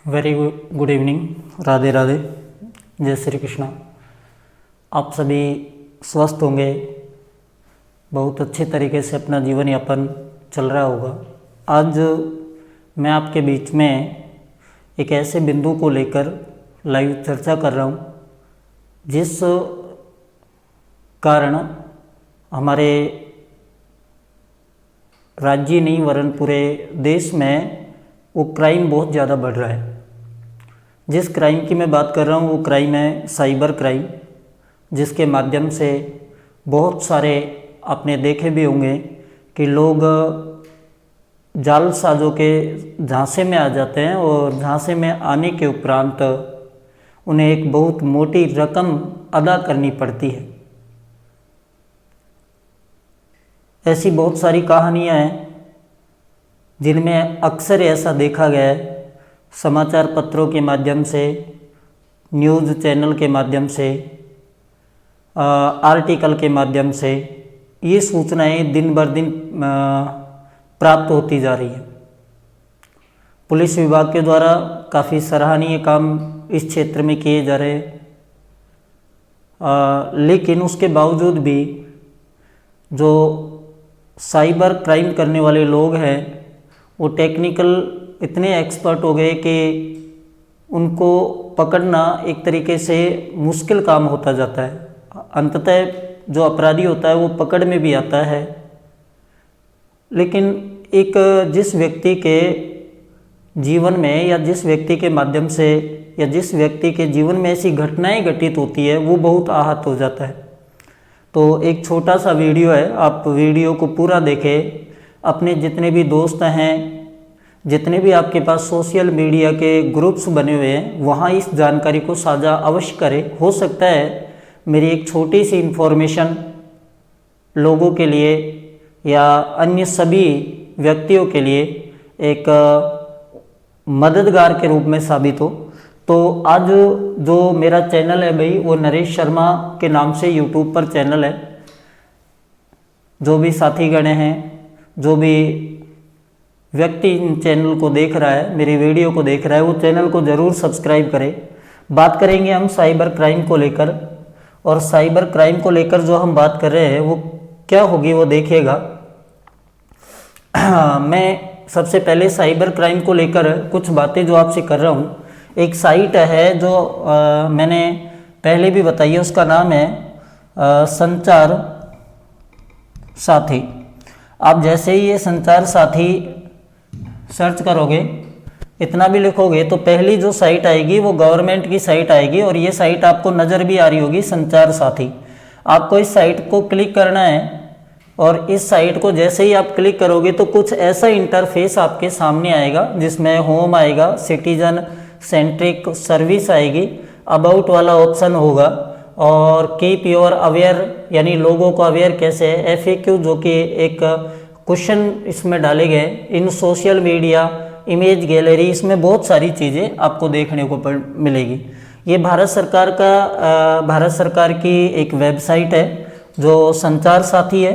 Very good evening. Radhe Radhe, जय श्री कृष्णा। आप सभी स्वस्थ होंगे, बहुत अच्छे तरीके से अपना जीवन यापन चल रहा होगा। आज मैं आपके बीच में एक ऐसे बिंदु को लेकर लाइव चर्चा कर रहा हूँ जिस कारण हमारे राज्य नहीं वरन पूरे देश में वो क्राइम बहुत ज़्यादा बढ़ रहा है। जिस क्राइम की मैं बात कर रहा हूँ वो क्राइम है साइबर क्राइम, जिसके माध्यम से बहुत सारे आपने देखे भी होंगे कि लोग जालसाजों के झांसे में आ जाते हैं और झांसे में आने के उपरांत उन्हें एक बहुत मोटी रकम अदा करनी पड़ती है। ऐसी बहुत सारी कहानियाँ हैं जिनमें अक्सर ऐसा देखा गया है, समाचार पत्रों के माध्यम से, न्यूज़ चैनल के माध्यम से, आर्टिकल के माध्यम से ये सूचनाएं दिन बर दिन प्राप्त होती जा रही हैं। पुलिस विभाग के द्वारा काफ़ी सराहनीय काम इस क्षेत्र में किए जा रहे हैं, लेकिन उसके बावजूद भी जो साइबर क्राइम करने वाले लोग हैं वो टेक्निकल इतने एक्सपर्ट हो गए कि उनको पकड़ना एक तरीके से मुश्किल काम होता जाता है। अंततः जो अपराधी होता है वो पकड़ में भी आता है, लेकिन एक जिस व्यक्ति के जीवन में या जिस व्यक्ति के माध्यम से या जिस व्यक्ति के जीवन में ऐसी घटनाएं घटित होती है वो बहुत आहत हो जाता है। तो एक छोटा सा वीडियो है, आप वीडियो को पूरा देखें। अपने जितने भी दोस्त हैं, जितने भी आपके पास सोशल मीडिया के ग्रुप्स बने हुए हैं, वहाँ इस जानकारी को साझा अवश्य करें। हो सकता है मेरी एक छोटी सी इन्फॉर्मेशन लोगों के लिए या अन्य सभी व्यक्तियों के लिए एक मददगार के रूप में साबित हो। तो आज जो मेरा चैनल है भाई, वो नरेश शर्मा के नाम से यूट्यूब पर चैनल है। जो भी साथी गणे हैं, जो भी व्यक्ति इन चैनल को देख रहा है, मेरी वीडियो को देख रहा है, वो चैनल को ज़रूर सब्सक्राइब करें। बात करेंगे हम साइबर क्राइम को लेकर, और साइबर क्राइम को लेकर जो हम बात कर रहे हैं वो क्या होगी वो देखिएगा। मैं सबसे पहले साइबर क्राइम को लेकर कुछ बातें जो आपसे कर रहा हूँ, एक साइट है जो मैंने पहले भी बताई है, उसका नाम है संचार साथी। आप जैसे ही ये संचार साथी सर्च करोगे, इतना भी लिखोगे, तो पहली जो साइट आएगी वो गवर्नमेंट की साइट आएगी, और ये साइट आपको नज़र भी आ रही होगी, संचार साथी। आपको इस साइट को क्लिक करना है, और इस साइट को जैसे ही आप क्लिक करोगे तो कुछ ऐसा इंटरफेस आपके सामने आएगा जिसमें होम आएगा, सिटीजन सेंट्रिक सर्विस आएगी, अबाउट वाला ऑप्शन होगा, और कीप योर अवेयर यानी लोगों को अवेयर कैसे है, FAQ जो कि एक क्वेश्चन इसमें डाले गए, इन सोशल मीडिया, इमेज गैलरी, इसमें बहुत सारी चीज़ें आपको देखने को मिलेगी। ये भारत सरकार की एक वेबसाइट है जो संचार साथी है,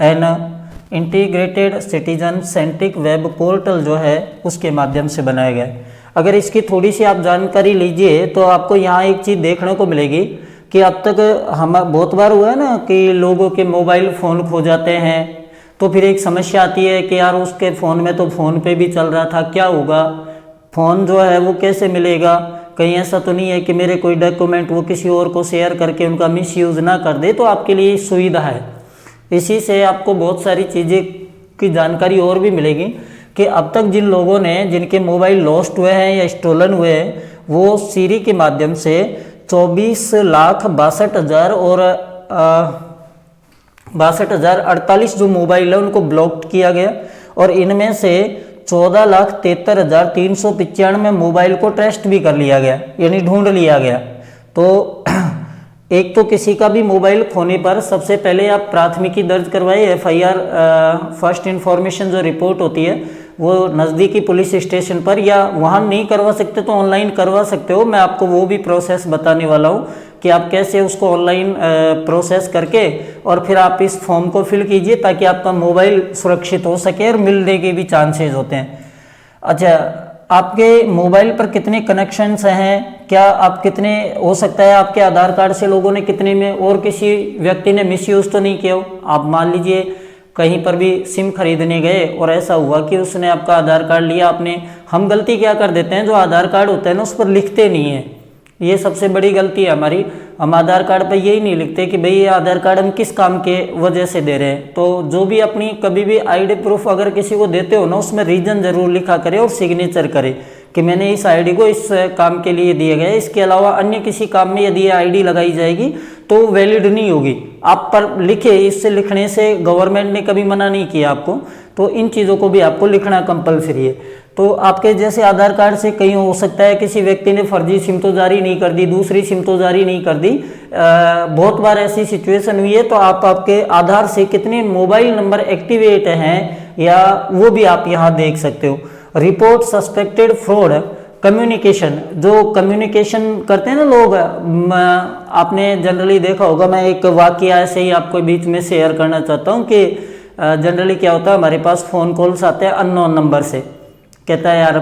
an integrated citizen centric web portal जो है उसके माध्यम से बनाया गया है। अगर इसकी थोड़ी सी आप जानकारी लीजिए तो आपको यहाँ एक चीज़ देखने को मिलेगी कि अब तक हम बहुत बार हुआ है ना कि लोगों के मोबाइल फ़ोन खो जाते हैं, तो फिर एक समस्या आती है कि यार उसके फ़ोन में तो फ़ोन पे भी चल रहा था, क्या होगा, फ़ोन जो है वो कैसे मिलेगा, कहीं ऐसा तो नहीं है कि मेरे कोई डॉक्यूमेंट वो किसी और को शेयर करके उनका मिसयूज़ ना कर दे। तो आपके लिए सुविधा है, इसी से आपको बहुत सारी चीज़ें की जानकारी और भी मिलेगी कि अब तक जिन लोगों ने जिनके मोबाइल लॉस्ट हुए हैं या स्टोलन हुए हैं, वो सीरी के माध्यम से 24,62,000 और 62,048 जो मोबाइल है उनको ब्लॉक किया गया, और इनमें से 14,73,395 मोबाइल को ट्रेस्ट भी कर लिया गया, यानी ढूंढ लिया गया। तो एक तो किसी का भी मोबाइल खोने पर सबसे पहले आप प्राथमिकी दर्ज करवाइए, FIR फर्स्ट इन्फॉर्मेशन जो रिपोर्ट होती है वो नज़दीकी पुलिस स्टेशन पर, या वहाँ नहीं करवा सकते तो ऑनलाइन करवा सकते हो। मैं आपको वो भी प्रोसेस बताने वाला हूँ कि आप कैसे उसको ऑनलाइन प्रोसेस करके और फिर आप इस फॉर्म को फिल कीजिए ताकि आपका मोबाइल सुरक्षित हो सके और मिलने के भी चांसेस होते हैं। अच्छा, आपके मोबाइल पर कितने कनेक्शंस हैं, क्या आप कितने, हो सकता है आपके आधार कार्ड से लोगों ने कितने में और किसी व्यक्ति ने मिसयूज़ तो नहीं किया हो। आप मान लीजिए कहीं पर भी सिम खरीदने गए और ऐसा हुआ कि उसने आपका आधार कार्ड लिया, आपने, हम गलती क्या कर देते हैं, जो आधार कार्ड होता है ना उस पर लिखते नहीं है, ये सबसे बड़ी गलती है हमारी। हम आधार कार्ड पर यही नहीं लिखते कि भाई ये आधार कार्ड हम किस काम के वजह से दे रहे हैं। तो जो भी अपनी कभी भी आईडी प्रूफ अगर किसी को देते हो ना, उसमें रीजन जरूर लिखा करे और सिग्नेचर करे कि मैंने इस आईडी को इस काम के लिए दिए गए। इसके अलावा अन्य किसी काम में यदि ये आईडी लगाई जाएगी तो वैलिड नहीं होगी। आप पर लिखे, इससे लिखने से गवर्नमेंट ने कभी मना नहीं किया आपको, तो इन चीज़ों को भी आपको लिखना कंपलसरी है। तो आपके जैसे आधार कार्ड से कहीं हो सकता है किसी व्यक्ति ने फर्जी सिम तो जारी नहीं कर दी, दूसरी सिम तो जारी नहीं कर दी, बहुत बार ऐसी सिचुएशन हुई है। तो आप आपके आधार से कितने मोबाइल नंबर एक्टिवेट हैं या वो भी आप यहाँ देख सकते हो। रिपोर्ट सस्पेक्टेड फ्रॉड कम्युनिकेशन, जो कम्युनिकेशन करते हैं ना लोग, आपने जनरली देखा होगा, मैं एक वाकया ऐसे ही आपको बीच में शेयर करना चाहता हूँ कि जनरली क्या होता है, हमारे पास फ़ोन कॉल्स आते हैं अननोन नंबर से, कहता है यार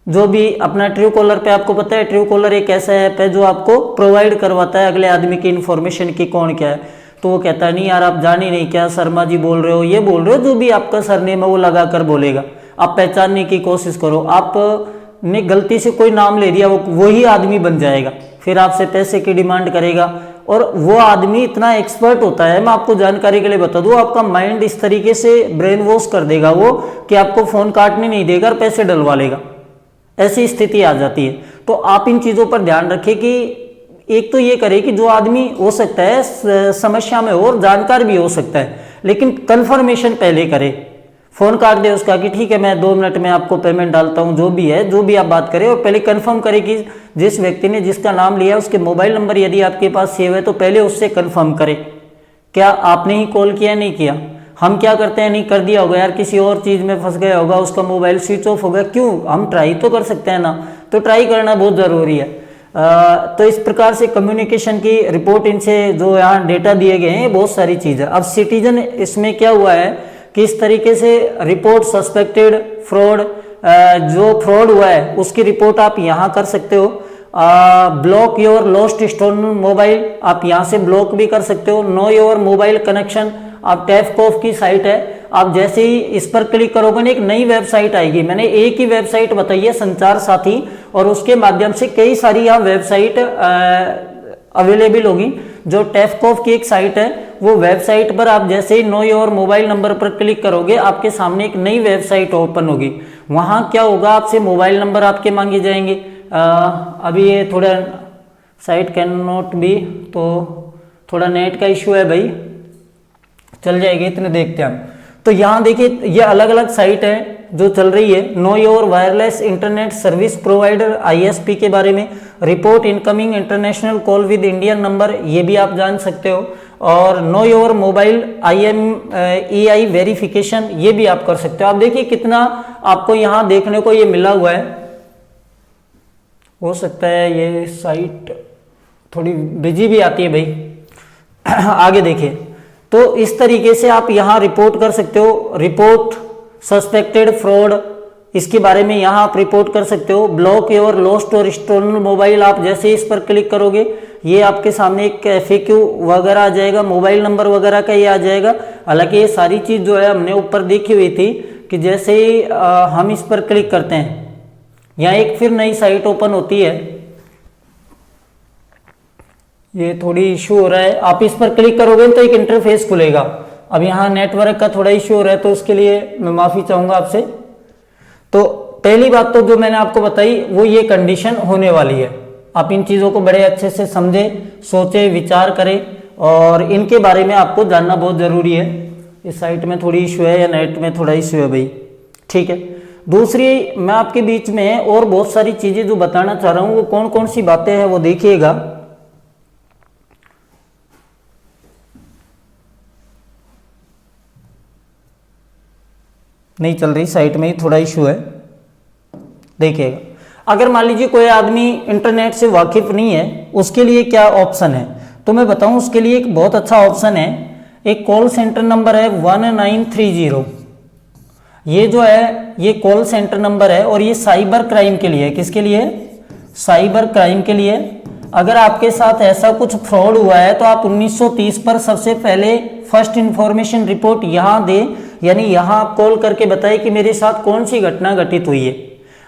जो भी अपना ट्रू कॉलर पे, आपको पता है ट्रू कॉलर एक ऐसा ऐप है जो आपको प्रोवाइड करवाता है अगले आदमी की इन्फॉर्मेशन की कौन क्या है। तो वो कहता है नहीं यार आप जान ही नहीं, क्या शर्मा जी बोल रहे हो, ये बोल रहे हो, जो भी आपका सरनेम है वो लगा कर बोलेगा, आप पहचानने की कोशिश करो। आपने गलती से कोई नाम ले दिया, वो वही आदमी बन जाएगा, फिर आपसे पैसे की डिमांड करेगा। और वो आदमी इतना एक्सपर्ट होता है, मैं आपको जानकारी के लिए बता दूं, आपका माइंड इस तरीके से ब्रेन वॉश कर देगा वो कि आपको फ़ोन काटने नहीं देगा और पैसे डलवा लेगा, ऐसी स्थिति आ जाती है। तो आप इन चीज़ों पर ध्यान रखें कि एक तो ये करे कि जो आदमी हो सकता है समस्या में हो और जानकार भी हो सकता है, लेकिन कन्फर्मेशन पहले करे, फ़ोन काट दे उसका कि ठीक है मैं 2 मिनट में आपको पेमेंट डालता हूँ, जो भी है, जो भी आप बात करें, और पहले कंफर्म करें कि जिस व्यक्ति ने जिसका नाम लिया उसके मोबाइल नंबर यदि आपके पास सेव है तो पहले उससे कंफर्म करें क्या आपने ही कॉल किया नहीं किया। हम क्या करते हैं, नहीं कर दिया होगा यार, किसी और चीज़ में फंस गया होगा, उसका मोबाइल स्विच ऑफ होगा, क्यों, हम ट्राई तो कर सकते हैं ना, तो ट्राई करना बहुत ज़रूरी है। तो इस प्रकार से कम्युनिकेशन की रिपोर्ट, इनसे जो यहाँ डेटा दिए गए हैं बहुत सारी चीज़ है। अब सिटीजन इसमें क्या हुआ है कि इस तरीके से रिपोर्ट सस्पेक्टेड फ्रॉड, जो फ्रॉड हुआ है उसकी रिपोर्ट आप यहाँ कर सकते हो। Block your lost stolen mobile, आप यहाँ से ब्लॉक भी कर सकते हो। नो योर मोबाइल कनेक्शन, आप टैफकॉफ की साइट है, आप जैसे ही इस पर क्लिक करोगे ना एक नई वेबसाइट आएगी। मैंने एक ही वेबसाइट बताई है संचार साथी, और उसके माध्यम से कई सारी यहाँ वेबसाइट अवेलेबल होगी। जो टैफकॉफ की एक साइट है, वो वेबसाइट पर आप जैसे ही नो योर मोबाइल नंबर पर क्लिक करोगे आपके सामने एक नई वेबसाइट ओपन होगी। वहाँ क्या होगा, आपसे मोबाइल नंबर आपके मांगे जाएंगे। अभी ये थोड़ा साइट कैन नॉट बी, तो थोड़ा नेट का इश्यू है भाई, चल जाएगी, इतने देखते हैं हम। तो यहाँ देखिए ये अलग अलग साइट है जो चल रही है। Know your wireless internet service provider ISP के बारे में, report incoming international call with Indian number, ये भी आप जान सकते हो। और know your mobile IMEI verification, ये भी आप कर सकते हो। आप देखिए कितना आपको यहाँ देखने को ये मिला हुआ है। हो सकता है ये साइट थोड़ी बिजी भी आती है भाई। आगे देखिए, तो इस तरीके से आप यहाँ रिपोर्ट कर सकते हो। रिपोर्ट सस्पेक्टेड फ्रॉड, इसके बारे में यहाँ आप रिपोर्ट कर सकते हो। ब्लॉक योर लॉस्ट और स्टोलन मोबाइल, आप जैसे इस पर क्लिक करोगे ये आपके सामने एक FAQ वगैरह आ जाएगा, मोबाइल नंबर वगैरह का ये आ जाएगा। हालांकि ये सारी चीज़ जो है हमने ऊपर देखी हुई थी कि जैसे ही हम इस पर क्लिक करते हैं यहाँ एक फिर नई साइट ओपन होती है। ये थोड़ी इशू हो रहा है, आप इस पर क्लिक करोगे तो एक इंटरफेस खुलेगा। अब यहाँ नेटवर्क का थोड़ा इशू हो रहा है तो उसके लिए मैं माफ़ी चाहूँगा आपसे। तो पहली बात तो जो मैंने आपको बताई वो ये कंडीशन होने वाली है। आप इन चीज़ों को बड़े अच्छे से समझें, सोचें, विचार करें, और इनके बारे में आपको जानना बहुत ज़रूरी है। इस साइट में थोड़ी इशू है या नेट में थोड़ा इशू है भाई, ठीक है। दूसरी, मैं आपके बीच में और बहुत सारी चीज़ें जो बताना चाह रहा हूँ वो कौन कौन सी बातें हैं वो देखिएगा। नहीं चल रही साइट में ही थोड़ा इशू है, देखिएगा। अगर मान लीजिए कोई आदमी इंटरनेट से वाकिफ नहीं है, उसके लिए क्या ऑप्शन है तो मैं बताऊं, उसके लिए एक बहुत अच्छा ऑप्शन है। एक कॉल सेंटर नंबर है 1930। ये जो है ये कॉल सेंटर नंबर है और ये साइबर क्राइम के लिए है। किसके लिए? साइबर क्राइम के लिए। अगर आपके साथ ऐसा कुछ फ्रॉड हुआ है तो आप 1930 पर सबसे पहले फर्स्ट इंफॉर्मेशन रिपोर्ट यहाँ दे, यानी यहाँ आप कॉल करके बताए कि मेरे साथ कौन सी घटना घटित हुई है,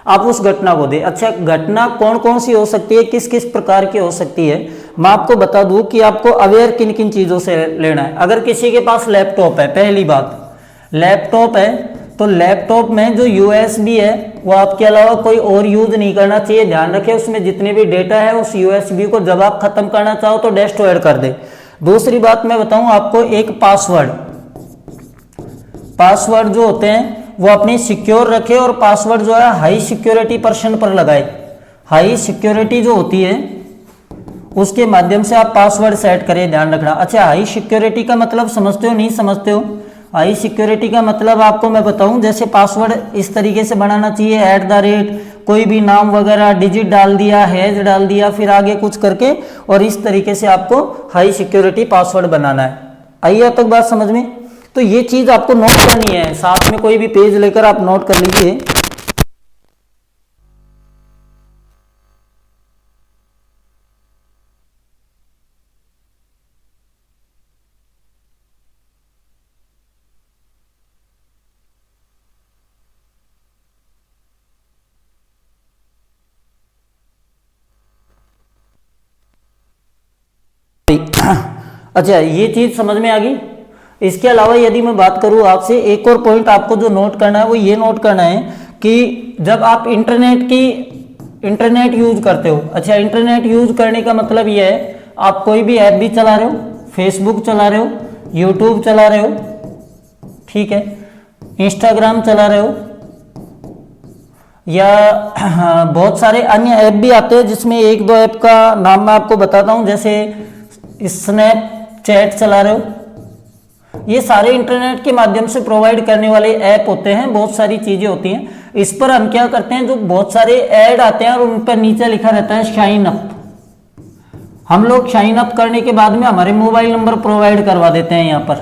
आप उस घटना को दे। अच्छा, घटना कौन कौन सी हो सकती है, किस किस प्रकार की हो सकती है, मैं आपको बता दूं कि आपको अवेयर किन किन चीज़ों से लेना है। अगर किसी के पास लैपटॉप है, पहली बात लैपटॉप है तो लैपटॉप में जो यूएसबी है वो आपके अलावा कोई और यूज नहीं करना चाहिए। ध्यान रखें उसमें जितने भी डेटा है उस यूएसबी को जब आप खत्म करना चाहो तो डिस्ट्रॉय कर दे। दूसरी बात मैं बताऊं आपको, एक पासवर्ड जो होते हैं वो अपनी सिक्योर रखे और पासवर्ड जो है हाई सिक्योरिटी पर्सन पर लगाए। हाई सिक्योरिटी जो होती है उसके माध्यम से आप पासवर्ड सेट करें, ध्यान रखना। अच्छा, हाई सिक्योरिटी का मतलब समझते हो नहीं समझते हो? हाई सिक्योरिटी का मतलब आपको मैं बताऊं, जैसे पासवर्ड इस तरीके से बनाना चाहिए, @ कोई भी नाम वगैरह डिजिट डाल दिया, हैज डाल दिया, फिर आगे कुछ करके, और इस तरीके से आपको हाई सिक्योरिटी पासवर्ड बनाना है। आइए अब तक बात समझ में? तो ये चीज़ आपको नोट करनी है, साथ में कोई भी पेज लेकर आप नोट कर लीजिए। अच्छा, ये चीज समझ में आ गई। इसके अलावा यदि मैं बात करूं आपसे, एक और पॉइंट आपको जो नोट करना है वो ये नोट करना है कि जब आप इंटरनेट यूज करते हो, अच्छा इंटरनेट यूज करने का मतलब ये है आप कोई भी ऐप भी चला रहे हो, फेसबुक चला रहे हो, यूट्यूब चला रहे हो, ठीक है, इंस्टाग्राम चला रहे हो, या बहुत सारे अन्य ऐप भी आते हैं जिसमें एक दो ऐप का नाम मैं आपको बताता हूं, जैसे स्नैपचैट चला रहे हो। ये सारे इंटरनेट के माध्यम से प्रोवाइड करने वाले ऐप होते हैं, बहुत सारी चीजें होती हैं। इस पर हम क्या करते हैं, जो बहुत सारे ऐड आते हैं और उन पर नीचे लिखा रहता है शाइन अप, हम लोग शाइन अप करने के बाद में हमारे मोबाइल नंबर प्रोवाइड करवा देते हैं। यहाँ पर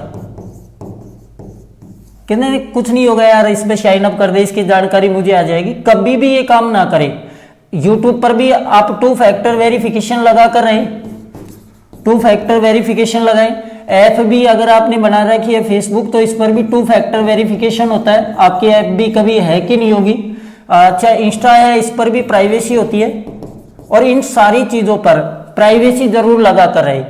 कहते कुछ नहीं होगा यार, इस पे साइन अप कर दे, इसकी जानकारी मुझे आ जाएगी। कभी भी ये काम ना करें। यूट्यूब पर भी आप 2 फैक्टर वेरिफिकेशन लगा कर रहे, 2 फैक्टर वेरिफिकेशन लगाएं। ऐप भी अगर आपने बना रखी है फेसबुक, तो इस पर भी 2 फैक्टर वेरिफिकेशन होता है, आपकी ऐप भी कभी है कि नहीं होगी। अच्छा, इंस्टा है, इस पर भी प्राइवेसी होती है, और इन सारी चीज़ों पर प्राइवेसी जरूर लगा कर रहे।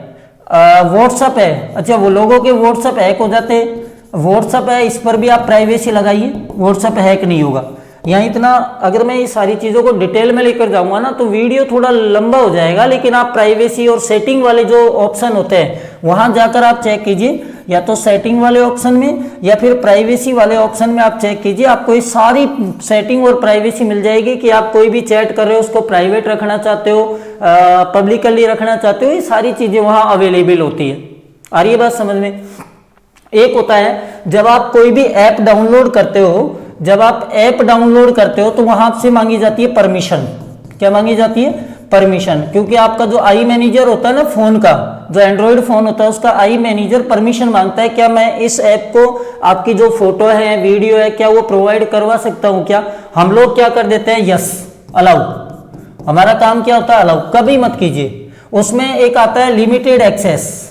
व्हाट्सअप है, अच्छा वो लोगों के व्हाट्सअप हैक हो जाते हैं, व्हाट्सअप है, इस पर भी आप प्राइवेसी लगाइए, व्हाट्सअप हैक नहीं होगा। यहाँ इतना अगर मैं ये सारी चीज़ों को डिटेल में लेकर जाऊंगा ना तो वीडियो थोड़ा लंबा हो जाएगा, लेकिन आप प्राइवेसी और सेटिंग वाले जो ऑप्शन होते हैं वहां जाकर आप चेक कीजिए, या तो सेटिंग वाले ऑप्शन में या फिर प्राइवेसी वाले ऑप्शन में आप चेक कीजिए। आपको ये सारी सेटिंग और प्राइवेसी मिल जाएगी कि आप कोई भी चैट कर रहे हो उसको प्राइवेट रखना चाहते हो, पब्लिकली रखना चाहते हो, ये सारी चीज़ें वहाँ अवेलेबल होती है। आ रही है बात समझ में? एक होता है जब आप कोई भी ऐप डाउनलोड करते हो, जब आप ऐप डाउनलोड करते हो तो वहां आपसे मांगी जाती है परमिशन। क्या मांगी जाती है? परमिशन। क्योंकि आपका जो आई मैनेजर होता है ना फोन का, जो एंड्रॉइड फोन होता है उसका आई मैनेजर परमिशन मांगता है, क्या मैं इस ऐप को आपकी जो फोटो है, वीडियो है, क्या वो प्रोवाइड करवा सकता हूं क्या? हम लोग क्या कर देते हैं, यस अलाउ। हमारा काम क्या होता है, अलाउ। कभी मत कीजिए। उसमें एक आता है लिमिटेड एक्सेस,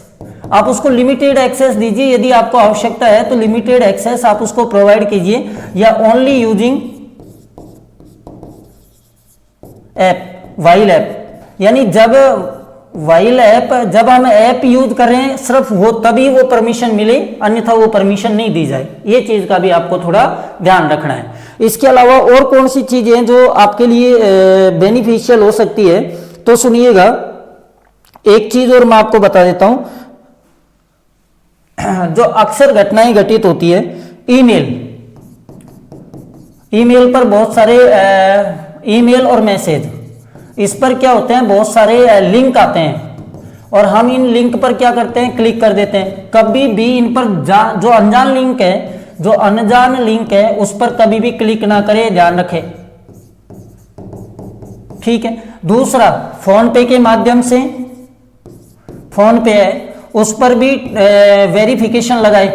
आप उसको लिमिटेड एक्सेस दीजिए, यदि आपको आवश्यकता है तो लिमिटेड एक्सेस आप उसको प्रोवाइड कीजिए, या only using app, while app. यानी जब वाइल ऐप, जब हम ऐप यूज कर रहे हैं सिर्फ वो तभी वो परमिशन मिले, अन्यथा वो परमिशन नहीं दी जाए। ये चीज का भी आपको थोड़ा ध्यान रखना है। इसके अलावा और कौन सी चीजें जो आपके लिए बेनिफिशियल हो सकती है, तो सुनिएगा। एक चीज और मैं आपको बता देता हूं, जो अक्सर घटनाएं घटित होती है, ईमेल पर बहुत सारे ईमेल और मैसेज, इस पर क्या होते हैं, बहुत सारे लिंक आते हैं और हम इन लिंक पर क्या करते हैं, क्लिक कर देते हैं। कभी भी इन पर जो अनजान लिंक है, जो अनजान लिंक है उस पर कभी भी क्लिक ना करें, ध्यान रखें, ठीक है। दूसरा, फोन पे के माध्यम से, फोन पे है उस पर भी वेरिफिकेशन लगाए,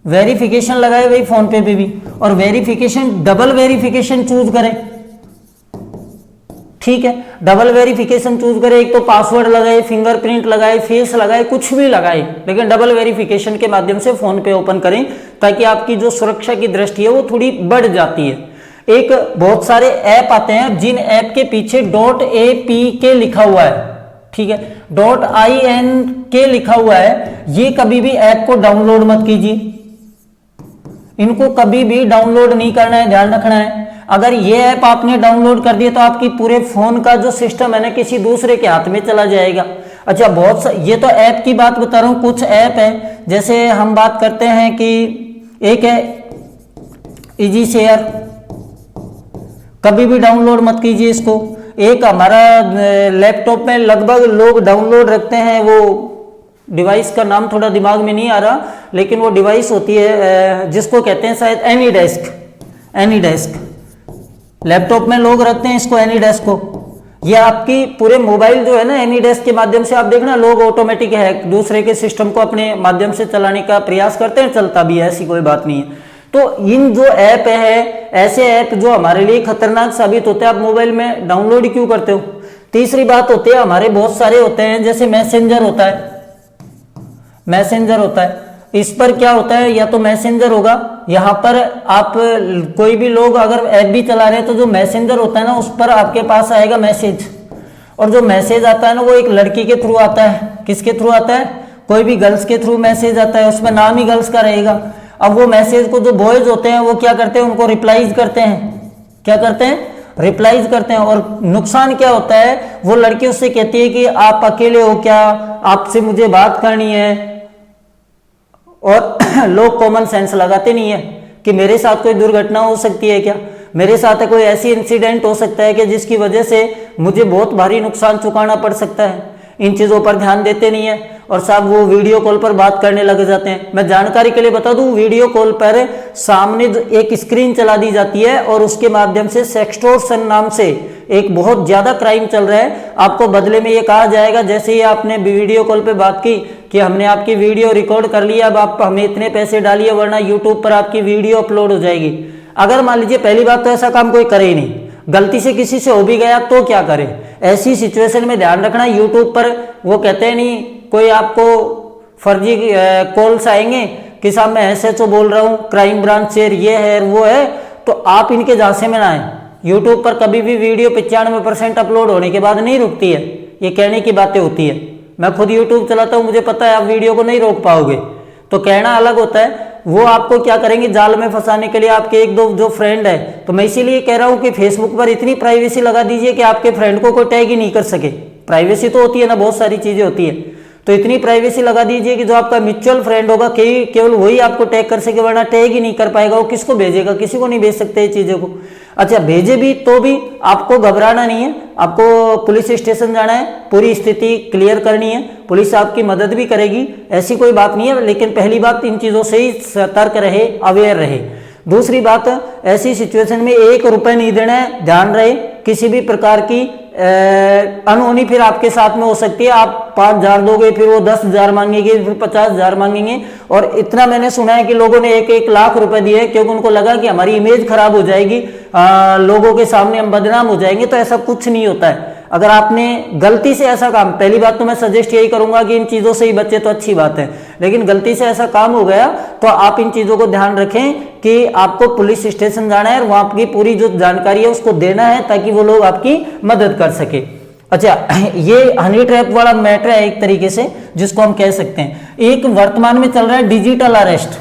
वेरिफिकेशन लगाए भाई फोन पे भी, और वेरिफिकेशन डबल वेरिफिकेशन चूज करें, ठीक है, डबल वेरिफिकेशन चूज करें। एक तो पासवर्ड लगाए, फिंगरप्रिंट लगाए, फेस लगाए, कुछ भी लगाए, लेकिन डबल वेरिफिकेशन के माध्यम से फोन पे ओपन करें, ताकि आपकी जो सुरक्षा की दृष्टि है वो थोड़ी बढ़ जाती है। एक बहुत सारे ऐप आते हैं जिन ऐप के पीछे .apk लिखा हुआ है, ठीक है, .in लिखा हुआ है, ये कभी भी ऐप को डाउनलोड मत कीजिए, इनको कभी भी डाउनलोड नहीं करना है, ध्यान रखना है। अगर ये ऐप आपने डाउनलोड कर दिया तो आपकी पूरे फोन का जो सिस्टम है ना किसी दूसरे के हाथ में चला जाएगा। अच्छा, ये तो ऐप की बात बता रहा हूँ, कुछ ऐप है जैसे हम बात करते हैं कि एक है इजी शेयर, कभी भी डाउनलोड मत कीजिए इसको। एक हमारा लैपटॉप में लगभग लोग डाउनलोड रखते हैं, वो डिवाइस का नाम थोड़ा दिमाग में नहीं आ रहा, लेकिन वो डिवाइस होती है जिसको कहते हैं शायद एनीडेस्क, लैपटॉप में लोग रखते हैं इसको, एनीडेस्क को। ये आपकी पूरे मोबाइल जो है ना एनीडेस्क के माध्यम से आप देखना लोग ऑटोमेटिक है दूसरे के सिस्टम को अपने माध्यम से चलाने का प्रयास करते हैं, चलता भी है, ऐसी कोई बात नहीं है। तो इन जो ऐप है, ऐसे ऐप जो हमारे लिए खतरनाक साबित होते हैं, आप मोबाइल में डाउनलोड क्यों करते हो। तीसरी बात होती है, हमारे बहुत सारे होते हैं जैसे मैसेंजर होता है, इस पर क्या होता है, या तो मैसेंजर होगा, यहाँ पर आप कोई भी लोग अगर ऐप भी चला रहे हैं तो जो मैसेंजर होता है ना उस पर आपके पास आएगा मैसेज, और जो मैसेज आता है ना वो एक लड़की के थ्रू आता है। किसके थ्रू आता है, कोई भी गर्ल्स के थ्रू मैसेज आता है, उसमें नाम ही गर्ल्स का रहेगा। अब वो मैसेज को जो बॉयज होते हैं वो क्या करते हैं, उनको रिप्लाईज करते हैं, क्या करते हैं, रिप्लाईज करते हैं। और नुकसान क्या होता है, वो लड़की उससे कहती है कि आप अकेले हो क्या, आपसे मुझे बात करनी है, और लोग कॉमन सेंस लगाते नहीं है कि मेरे साथ कोई दुर्घटना हो सकती है क्या, मेरे साथ कोई ऐसी इंसिडेंट हो सकता है कि जिसकी वजह से मुझे बहुत भारी नुकसान चुकाना पड़ सकता है। इन चीज़ों पर ध्यान देते नहीं है और साहब वो वीडियो कॉल पर बात करने लग जाते हैं। मैं जानकारी के लिए बता दूं, वीडियो कॉल पर सामने एक स्क्रीन चला दी जाती है और उसके माध्यम से सेक्सटोर्शन नाम से एक बहुत ज्यादा क्राइम चल रहा है। आपको बदले में ये कहा जाएगा, जैसे ही आपने वीडियो कॉल पे बात की कि हमने आपकी वीडियो रिकॉर्ड कर लिया, अब आप हमें इतने पैसे डालिए वरना यूट्यूब पर आपकी वीडियो अपलोड हो जाएगी। अगर मान लीजिए पहली बात तो ऐसा काम कोई करे ही नहीं, गलती से किसी से हो भी गया तो क्या करे। ऐसी सिचुएशन में ध्यान रखना, यूट्यूब पर वो कहते हैं नहीं, कोई आपको फर्जी कॉल्स आएंगे कि साहब मैं एसएचओ बोल रहा हूँ, क्राइम ब्रांच से, ये है वो है, तो आप इनके झांसे में ना आए। यूट्यूब पर कभी भी वीडियो 95% अपलोड होने के बाद नहीं रुकती है, ये कहने की बातें होती है। मैं खुद यूट्यूब चलाता हूँ, मुझे पता है आप वीडियो को नहीं रोक पाओगे, तो कहना अलग होता है। वो आपको क्या करेंगे, जाल में फंसाने के लिए आपके एक दो जो फ्रेंड है। तो मैं इसीलिए कह रहा हूँ कि फेसबुक पर इतनी प्राइवेसी लगा दीजिए कि आपके फ्रेंड को कोई टैग ही नहीं कर सके। प्राइवेसी तो होती है ना, बहुत सारी चीजें होती है, तो इतनी प्राइवेसी लगा दीजिए कि जो आपका म्यूचुअल फ्रेंड होगा केवल वही आपको टैग कर सके, वरना टैग ही नहीं कर पाएगा। वो किसको भेजेगा, किसी को नहीं भेज सकते ये चीजों को। अच्छा, भेजे भी तो भी आपको घबराना नहीं है, आपको पुलिस स्टेशन जाना है, पूरी स्थिति क्लियर करनी है, पुलिस आपकी मदद भी करेगी, ऐसी कोई बात नहीं है। लेकिन पहली बात, इन चीजों से ही सतर्क रहे, अवेयर रहे। दूसरी बात, ऐसी सिचुएशन में 1 रुपए नहीं देना है, ध्यान रहे। किसी भी प्रकार की अनहोनी फिर आपके साथ में हो सकती है। आप 5,000 दोगे, फिर वो 10,000 मांगेंगे, फिर 50,000 मांगेंगे। और इतना मैंने सुना है कि लोगों ने 1-1 लाख रुपए दिए क्योंकि उनको लगा कि हमारी इमेज खराब हो जाएगी, लोगों के सामने हम बदनाम हो जाएंगे। तो ऐसा कुछ नहीं होता है। अगर आपने गलती से ऐसा काम, पहली बात तो मैं सजेस्ट यही करूंगा कि इन चीजों से ही बचे तो अच्छी बात है, लेकिन गलती से ऐसा काम हो गया तो आप इन चीजों को ध्यान रखें कि आपको पुलिस स्टेशन जाना है और वहां की पूरी जो जानकारी है उसको देना है ताकि वो लोग आपकी मदद कर सके। अच्छा, ये हनी ट्रैप वाला मैटर है एक तरीके से जिसको हम कह सकते हैं। एक वर्तमान में चल रहा है डिजिटल अरेस्ट।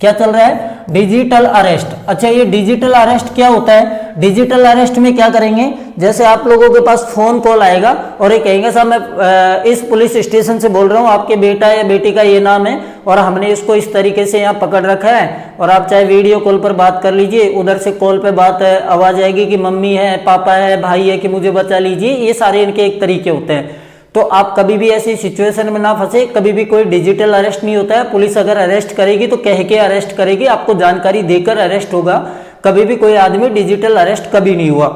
क्या चल रहा है, डिजिटल अरेस्ट। अच्छा, ये डिजिटल अरेस्ट क्या होता है, डिजिटल अरेस्ट में क्या करेंगे, जैसे आप लोगों के पास फोन कॉल आएगा और ये कहेंगे साहब मैं इस पुलिस स्टेशन से बोल रहा हूँ, आपके बेटा या बेटी का ये नाम है और हमने इसको इस तरीके से यहाँ पकड़ रखा है और आप चाहे वीडियो कॉल पर बात कर लीजिए। उधर से कॉल पे बात आवाज आएगी कि मम्मी है, पापा है, भाई है, कि मुझे बचा लीजिए। ये सारे इनके एक तरीके होते हैं। तो आप कभी भी ऐसी सिचुएशन में ना फंसे। कभी भी कोई डिजिटल अरेस्ट नहीं होता है। पुलिस अगर अरेस्ट करेगी तो कह के अरेस्ट करेगी, आपको जानकारी देकर अरेस्ट होगा। कभी भी कोई आदमी डिजिटल अरेस्ट कभी नहीं हुआ।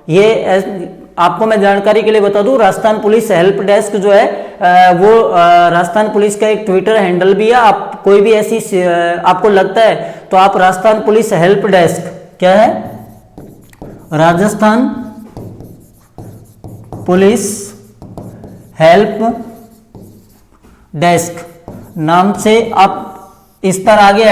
ये आपको मैं जानकारी के लिए बता दूं, राजस्थान पुलिस हेल्प डेस्क जो है वो राजस्थान पुलिस का एक ट्विटर हैंडल भी है। आप कोई भी ऐसी आपको लगता है तो आप राजस्थान पुलिस हेल्प डेस्क, क्या है, राजस्थान पुलिस हेल्प डेस्क नाम से आप इस पर आगे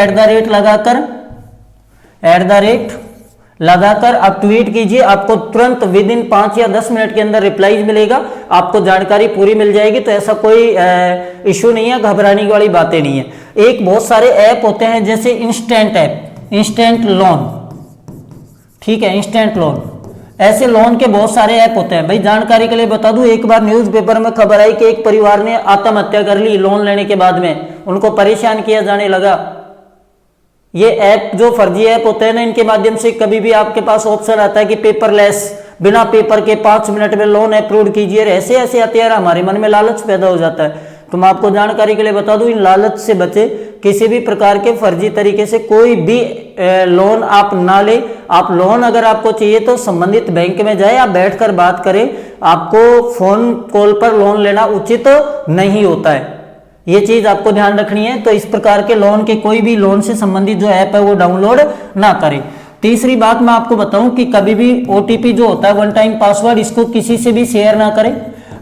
लगाकर आप ट्वीट कीजिए। आपको तुरंत विद इन 5 या 10 मिनट के अंदर रिप्लाई मिलेगा, आपको जानकारी पूरी मिल जाएगी। तो ऐसा कोई इशू नहीं है, घबराने वाली बातें नहीं है। एक बहुत सारे ऐप होते हैं जैसे इंस्टेंट ऐप, इंस्टेंट लोन, ठीक है, इंस्टेंट लोन, ऐसे लोन के बहुत सारे ऐप होते हैं। भाई जानकारी के लिए बता दूं, एक बार न्यूज़पेपर में खबर आई कि एक परिवार ने आत्महत्या कर ली लोन लेने के बाद में, उनको परेशान किया जाने लगा। ये ऐप जो फर्जी ऐप होते हैं ना, इनके माध्यम से कभी भी आपके पास ऑप्शन आता है कि पेपरलेस, बिना पेपर के 5 मिनट में लोन अप्रूव कीजिए, ऐसे ऐसे आते हैं, हमारे मन में लालच पैदा हो जाता है। तो मैं आपको जानकारी के लिए बता दूं, इन लालच से बचे, किसी भी प्रकार के फर्जी तरीके से कोई भी लोन आप ना ले। आप लोन अगर आपको चाहिए तो संबंधित बैंक में जाए, आप बैठकर बात करें। आपको फोन कॉल पर लोन लेना उचित नहीं होता है, ये चीज आपको ध्यान रखनी है। तो इस प्रकार के लोन के, कोई भी लोन से संबंधित जो ऐप है वो डाउनलोड ना करें। तीसरी बात मैं आपको बताऊं कि कभी भी ओटीपी जो होता है, वन टाइम पासवर्ड, इसको किसी से भी शेयर ना करें।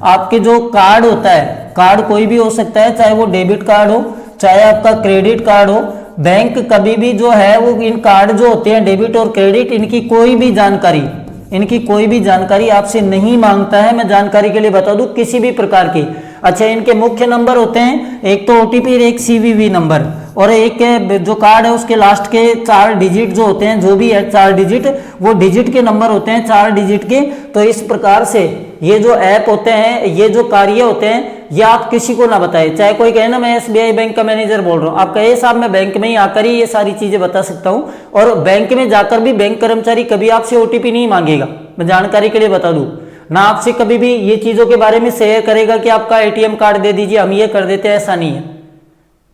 आपके जो कार्ड होता है, कार्ड कोई भी हो सकता है, चाहे वो डेबिट कार्ड हो, चाहे आपका क्रेडिट कार्ड हो, बैंक कभी भी जो है वो इन कार्ड जो होते हैं डेबिट और क्रेडिट, इनकी कोई भी जानकारी आपसे नहीं मांगता है। मैं जानकारी के लिए बता दूं, किसी भी प्रकार की। अच्छा, इनके मुख्य नंबर होते हैं, एक तो ओटीपी, एक सीवीवी नंबर, और एक जो कार्ड है उसके लास्ट के 4 डिजिट जो होते हैं, जो भी है 4 डिजिट, वो डिजिट के नंबर होते हैं, 4 डिजिट के। तो इस प्रकार से ये जो ऐप होते हैं, ये जो कार्य होते हैं, ये आप किसी को ना बताएं। चाहे कोई कहे ना मैं एसबीआई बैंक का मैनेजर बोल रहा हूँ, आप कहे साहब मैं बैंक में ही आकर ही ये सारी चीजें बता सकता हूँ, और बैंक में जाकर भी बैंक कर्मचारी कभी आपसे ओटीपी नहीं मांगेगा। मैं जानकारी के लिए बता दूं, ना आपसे कभी भी ये चीजों के बारे में शेयर करेगा कि आपका एटीएम कार्ड दे दीजिए, हम ये कर देते हैं, ऐसा नहीं है,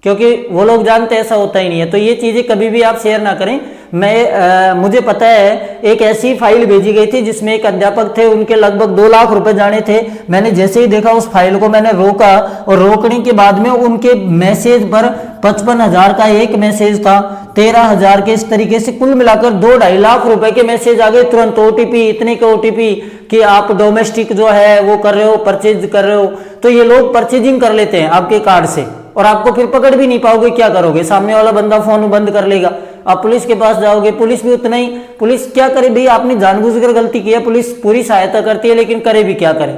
क्योंकि वो लोग जानते हैं ऐसा होता ही नहीं है। तो ये चीजें कभी भी आप शेयर ना करें। मुझे पता है, एक ऐसी फाइल भेजी गई थी जिसमें एक अध्यापक थे, उनके लगभग 2 लाख रुपए जाने थे। मैंने जैसे ही देखा उस फाइल को मैंने रोका, और रोकने के बाद में उनके मैसेज पर 55,000 का एक मैसेज था, 13,000 के, इस तरीके से कुल मिलाकर 2-2.5 लाख रुपए के मैसेज आ गए तुरंत। ओटीपी, इतने के ओटीपी कि आप डोमेस्टिक जो है वो कर रहे हो, परचेज कर रहे हो। तो ये लोग परचेजिंग कर लेते हैं आपके कार्ड से, और आपको फिर पकड़ भी नहीं पाओगे। क्या करोगे, सामने वाला बंदा फोन बंद कर लेगा, आप पुलिस के पास जाओगे, पुलिस भी उतना ही, पुलिस क्या करे भाई, आपने जानबूझकर गलती की है, पुलिस पूरी सहायता करती है, लेकिन करे भी क्या करे।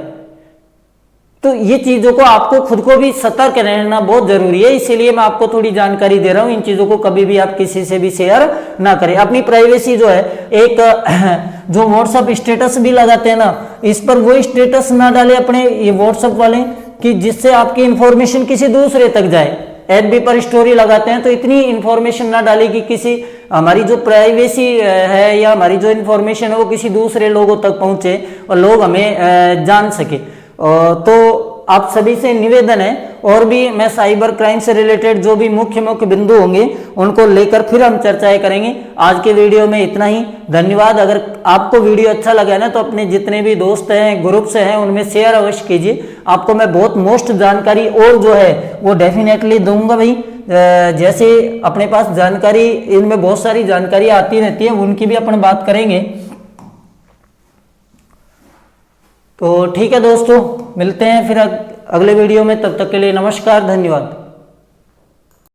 तो ये चीजों को आपको खुद को भी सतर्क रहना बहुत जरूरी है, इसीलिए मैं आपको थोड़ी जानकारी दे रहा हूं। इन चीजों को कभी भी आप किसी से भी शेयर ना करें। अपनी प्राइवेसी जो है, एक जो व्हाट्सएप स्टेटस भी लगाते हैं ना, इस पर वो स्टेटस ना डाले अपने ये व्हाट्सएप वाले, कि जिससे आपकी इंफॉर्मेशन किसी दूसरे तक जाए। एफबी पर स्टोरी लगाते हैं तो इतनी इंफॉर्मेशन ना डाले कि किसी, हमारी जो प्राइवेसी है या हमारी जो इंफॉर्मेशन है वो किसी दूसरे लोगों तक पहुंचे और लोग हमें जान सके। तो आप सभी से निवेदन है, और भी मैं साइबर क्राइम से रिलेटेड जो भी मुख्य बिंदु होंगे उनको लेकर फिर हम चर्चाएं करेंगे। आज के वीडियो में इतना ही, धन्यवाद। अगर आपको वीडियो अच्छा लगा ना तो अपने जितने भी दोस्त हैं, ग्रुप्स हैं, उनमें शेयर अवश्य कीजिए। आपको मैं बहुत मोस्ट जानकारी और जो है वो डेफिनेटली दूंगा भाई। जैसे अपने पास जानकारी, इनमें बहुत सारी जानकारी आती रहती है, उनकी भी अपन बात करेंगे। तो ठीक है दोस्तों, मिलते हैं फिर अगले वीडियो में, तब तक के लिए नमस्कार, धन्यवाद।